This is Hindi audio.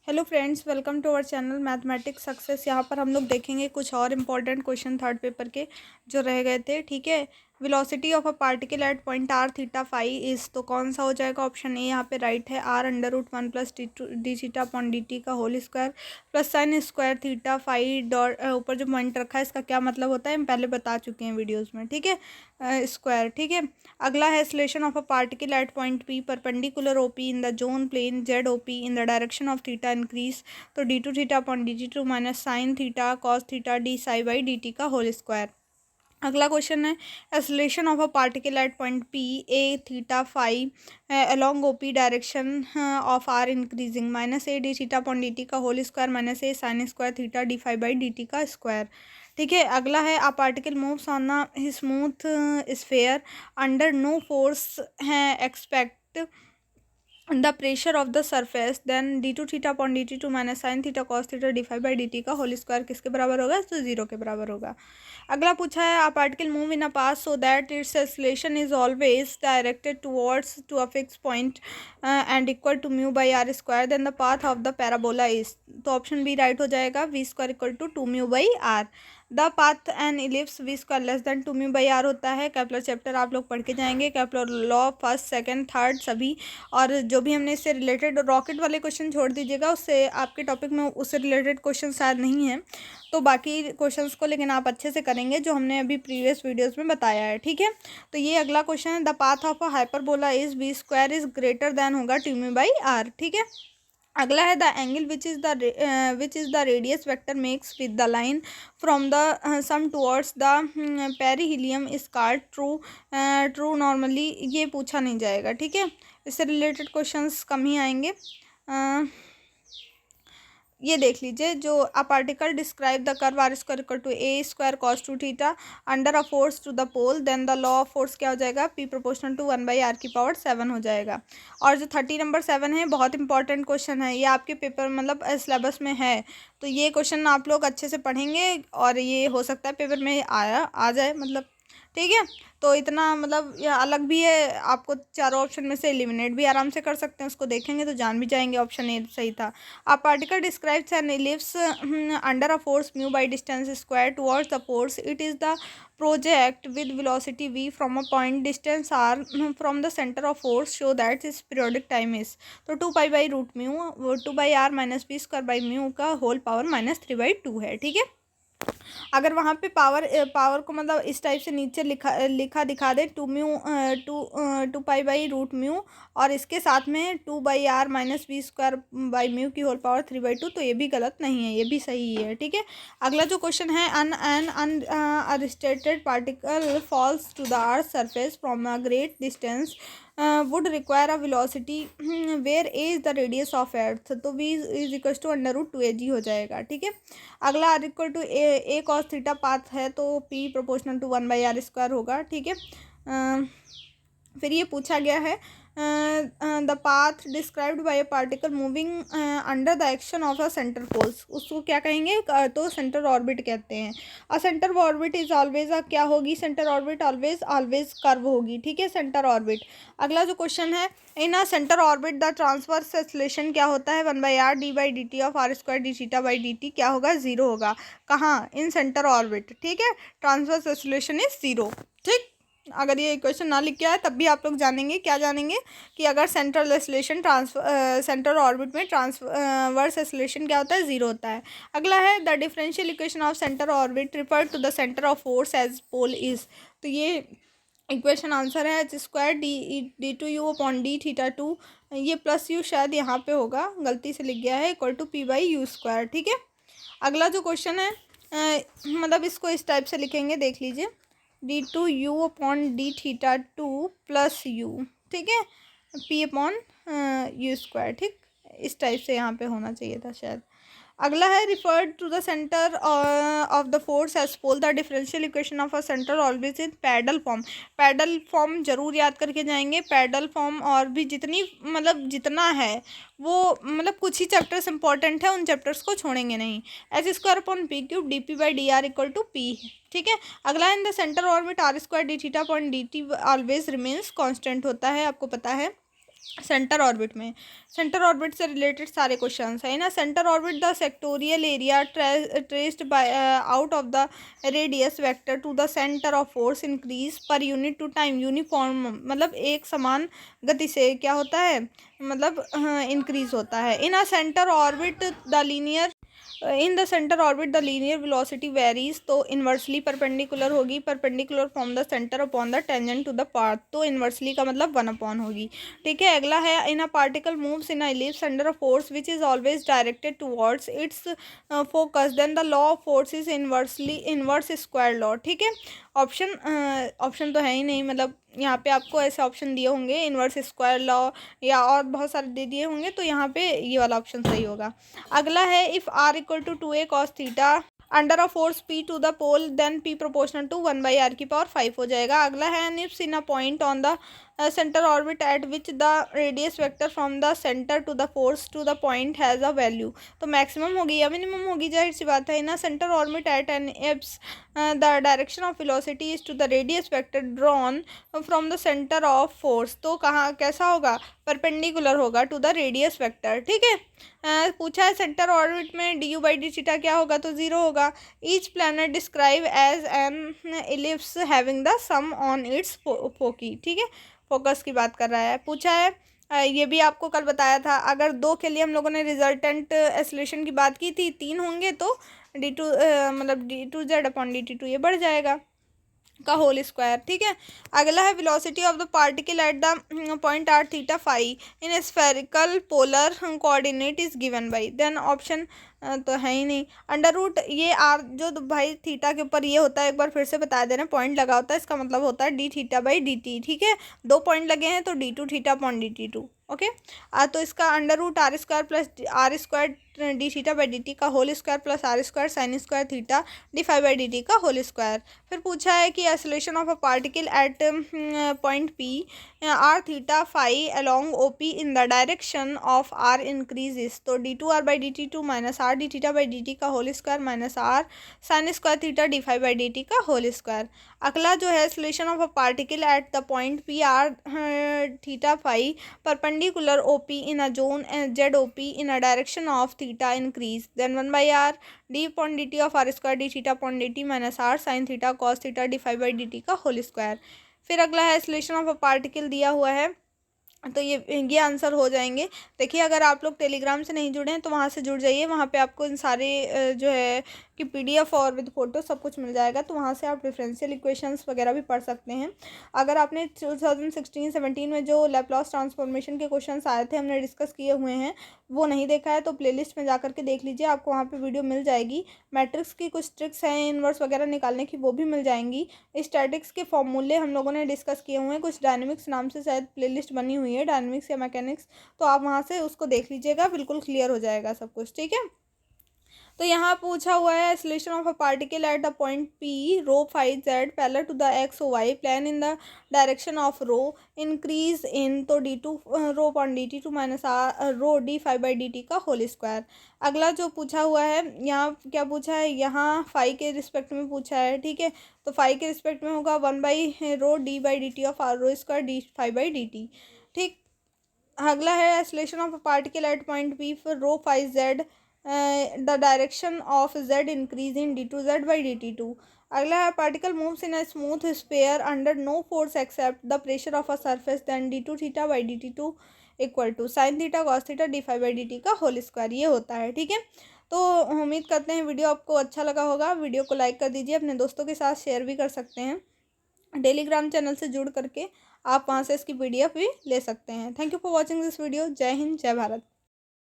Hello friends, welcome to our channel mathematics success. यहाँ पर हम लोग देखेंगे कुछ और इम्पॉर्टेंट क्वेश्चन थर्ड पेपर के जो रह गए थे। ठीक है, velocity of a particle at point R theta phi is, तो कौन सा हो जाएगा? ऑप्शन ए यहाँ पे राइट है, R under root one plus D theta upon D T का whole square plus sine square theta phi dot, ऊपर जो पॉइंट रखा है इसका क्या मतलब होता है हम पहले बता चुके हैं वीडियोज़ में। ठीक है, स्क्वायर। ठीक है, अगला है acceleration of a particle at point P perpendicular OP in the zone plane Z OP in the direction of theta increase, तो D two theta upon D T two minus sine theta cos theta D psi by D T का होल स्क्वायर। अगला क्वेश्चन है acceleration of a particle at point P A theta five along O P direction of R increasing minus A D theta upon D T का whole square minus A sine square theta D five by D T का स्क्वायर। ठीक है, अगला है a particle moves on a smooth sphere under no force है expect the pressure of the surface, then D two theta upon D T two minus sine theta cos theta D five by D T का होल स्क्वायर किसके बराबर होगा? तो जीरो के बराबर होगा। अगला पूछा है a particle move in a path so that its acceleration is always directed towards to a fix point and equal to mu by are square, then the path of the parabola is, तो ऑप्शन बी राइट हो जाएगा, V square equal to two mu by R. The path and ellipse V square less than two mu by R होता है। केपलर चैप्टर आप लोग पढ़ के जाएंगे, Kepler law first second third सभी, और जो भी हमने इससे रिलेटेड रॉकेट वाले क्वेश्चन छोड़ दीजिएगा, उससे आपके टॉपिक में उससे रिलेटेड क्वेश्चन शायद नहीं है, तो बाकी क्वेश्चंस को लेकिन आप अच्छे से करेंगे जो हमने अभी प्रीवियस वीडियोस में बताया है। ठीक है, तो ये अगला क्वेश्चन है the path of a hyperbola is V square is greater than होगा टू म्यू बाई आर। ठीक है, अगला है the angle which is the radius vector makes with the line from the sun towards the perihelion is called true anomaly, ये पूछा नहीं जाएगा। ठीक है, इससे रिलेटेड क्वेश्चंस कम ही आएंगे। ये देख लीजिए, जो a particle describe the curve R square equal to A square cos two theta under a force to the pole, then the law of force क्या हो जाएगा? P proportional to one by R की पावर सेवन हो जाएगा। और जो 30 नंबर 7 है बहुत इंपॉर्टेंट क्वेश्चन है, ये आपके पेपर मतलब सिलेबस में है, तो ये क्वेश्चन आप लोग अच्छे से पढ़ेंगे और ये हो सकता है पेपर में आ जाए मतलब। ठीक है, तो इतना मतलब यह अलग भी है, आपको चारों ऑप्शन में से एलिमिनेट भी आराम से कर सकते हैं, उसको देखेंगे तो जान भी जाएंगे ऑप्शन ए सही था। A particle describes an ellipse under a force mu by distance square towards the force, it is the project with velocity v from a point distance r from the centre of force show that is periodic time is, तो two pi by root mu two by R minus B square by mu का whole power minus three by two है। ठीक है, अगर वहाँ पे पावर को मतलब इस टाइप से नीचे लिखा दिखा दे two pi by root mu और इसके साथ में two by R minus B square by mu की whole power three by two, तो ये भी गलत नहीं है, ये भी सही है। ठीक है, अगला जो क्वेश्चन है an unstated particle falls to the earth surface from a great distance would require a velocity where a is the radius of earth, तो v is equals to under root two a g हो जाएगा। ठीक है, अगला r equal to a cos theta path है, तो p proportional to one by are square होगा। ठीक है, फिर ये पूछा गया है the path described by a particle moving under the action of a centre force, उसको क्या कहेंगे? तो सेंटर ऑर्बिट कहते हैं। A centre orbit is always क्या होगी? सेंटर ऑर्बिट ऑलवेज कर्व होगी। ठीक है, सेंटर ऑर्बिट। अगला जो क्वेश्चन है in a centre orbit the transverse acceleration क्या होता है? One by r d by D t of r square D theta by D t क्या होगा? जीरो होगा। कहाँ? In centre orbit. ठीक है, ट्रांसवर्स एक्सेलरेशन इज जीरो। ठीक, अगर ये क्वेश्चन ना लिख के आए तब भी आप लोग जानेंगे, क्या जानेंगे कि अगर सेंट्रल एक्सेलरेशन सेंट्रल ऑर्बिट में ट्रांसवर्स एक्सेलरेशन क्या होता है? जीरो होता है। अगला है the differential equation of centre orbit refer to the centre of force as pole is, तो ये इक्वेशन आंसर है H square D two U upon D theta two, ये प्लस यू शायद यहाँ पे होगा, गलती से लिख गया है, equal to P by U square. ठीक है, अगला जो क्वेश्चन है मतलब इसको इस टाइप से लिखेंगे, देख लीजिए, D two U upon D theta two plus U. ठीक है, पी अपॉन यू स्क्वायर। ठीक, इस टाइप से यहाँ पे होना चाहिए था शायद। अगला है referred to the centre of the force as pole, the differential equation of a centre always in pedal form. Pedal form जरूर याद करके जाएंगे, पैडल फॉर्म, और भी जितनी मतलब जितना है वो मतलब कुछ ही चैप्टर्स इंपॉर्टेंट है, उन चैप्टर्स को छोड़ेंगे नहीं। H square upon P cube D P by D R equal to P. ठीक है, अगला in the centre orbit R square D theta upon D T always remains constant होता है, आपको पता है। सेंटर ऑर्बिट में, सेंटर ऑर्बिट से रिलेटेड सारे क्वेश्चंस है ना। Centre orbit the sectorial area traced by out of the radius vector to the centre of force increase पर यूनिट टू टाइम यूनिफॉर्म, मतलब एक समान गति से क्या होता है, मतलब इंक्रीज होता है। In a centre orbit the linear in the centre orbit the linear velocity varies, तो इन्वर्सली परपेंडिकुलर होगी, perpendicular from the centre upon the tangent to the path, तो इन्वर्सली का मतलब 1 अपॉन होगी। ठीक है, अगला है in a particle moves in a ellipse under a force which is always directed towards its focus then the law of force is inverse square law. ठीक है, ऑप्शन तो है ही नहीं, मतलब यहाँ पे आपको ऐसे ऑप्शन दिए होंगे इन्वर्स स्क्वायर लॉ या और बहुत सारे दे दिए होंगे, तो यहाँ पे ये वाला ऑप्शन सही होगा। अगला है if r equal to 2a cos theta under a force p to the pole then p proportional to 1/r⁵ हो जाएगा। अगला है निप्स in a point on the centre orbit at which the radius vector from the centre to the force to the point has a value, तो मैक्सिमम होगी या मिनिमम होगी, जाहिर सी बात है ना। Centre orbit at an apse the direction of velocity is to the radius vector drawn from the centre of force, तो कहाँ कैसा होगा, परपेंडिकुलर होगा टू द रेडियस वेक्टर। ठीक है, पूछा है सेंटर ऑर्बिट में d u by d theta क्या होगा, तो 0 होगा। Each planet describe as an ellipse having the sun on its foci. ठीक है, फोकस की बात कर रहा है। पूछा है ये भी आपको कल बताया था, अगर 2 के लिए हम लोगों ने रिजल्टेंट एसोलेशन की बात की थी, 3 होंगे तो d2 मतलब d2z अपॉन dt2 ये बढ़ जाएगा का होल स्क्वायर। ठीक है, अगला है velocity of the particle at the point R theta phi in spherical polar coordinate is given by, then option तो है ही नहीं। अंडर रूट ये आर जो भाई थीटा के ऊपर ये होता है, एक बार फिर से बता दे रहे हैं, पॉइंट लगा होता है, इसका मतलब होता है D theta by D t. ठीक है, 2 पॉइंट लगे हैं तो d2 theta upon dt2। Okay, तो इसका under root r square plus r square D theta by D T का whole square plus r square sine square theta D phi by D T का होल स्क्वायर। फिर पूछा है कि acceleration of a particle at point P are theta phi along O P in the direction of r increases, तो D two r by D T two minus r d theta by D T का whole square minus R sine square theta D phi by D T का होल स्क्वायर। अगला जो है acceleration of a particle at the point P are theta phi perpendicular OP in a zone and ZOP in a direction of theta increase, then 1/r d upon dt of r square d theta upon dt minus r sin theta cos theta d phi by dt का होल स्क्वायर। फिर अगला है एक्सेलरेशन ऑफ अ पार्टिकल दिया हुआ है, तो ये आंसर हो जाएंगे। देखिए, अगर आप लोग टेलीग्राम से नहीं जुड़े हैं तो वहाँ से जुड़ जाइए, वहाँ पे आपको इन सारे जो है कि पीडीएफ और विद फोटो सब कुछ मिल जाएगा, तो वहाँ से आप डिफरेंशियल इक्वेशंस वगैरह भी पढ़ सकते हैं। अगर आपने 2016-17 में जो लैप्लास ट्रांसफॉर्मेशन के क्वेश्चंस आए थे हमने डिस्कस किए हुए हैं, वो नहीं देखा है तो प्लेलिस्ट में जा करके देख लीजिए, आपको वहाँ पे वीडियो मिल जाएगी। मैट्रिक्स की कुछ ट्रिक्स हैं इनवर्स वगैरह निकालने की, वो भी मिल जाएंगी। स्टैटिक्स के फॉर्मूले हम लोगों ने डिस्कस किए हुए हैं, कुछ डायनेमिक्स नाम से शायद प्लेलिस्ट बनी हुई है, डायनेमिक्स या मैकेनिक्स, तो आप वहाँ से उसको देख लीजिएगा, बिल्कुल क्लियर हो जाएगा सब कुछ। ठीक है, तो यहाँ पूछा हुआ है acceleration of a particle at the point P rho phi z parallel to the x O y plane in the direction of rho increasing, तो D two rho upon D T two minus r rho d phi by D T का होल स्क्वायर। अगला जो पूछा हुआ है यहाँ क्या पूछा है, यहाँ फाई के रिस्पेक्ट में पूछा है। ठीक है, तो फाई के रिस्पेक्ट में होगा 1/रो d by D t of r rho square d phi by D t. ठीक, अगला है acceleration of a particle at point P for rho phi z the direction of z increasing d two z by D T two. अगला है particle moves in a smooth sphere under no force except the pressure of a surface then D two theta by D T two equal to sine theta cos theta D phi by D T का होल स्क्वायर, ये होता है। ठीक है, तो उम्मीद करते हैं वीडियो आपको अच्छा लगा होगा। वीडियो को लाइक कर दीजिए, अपने दोस्तों के साथ शेयर भी कर सकते हैं। टेलीग्राम चैनल से जुड़ करके आप वहाँ से इसकी पीडीएफ भी ले सकते हैं। Thank you for watching this video. जय हिंद, जय भारत।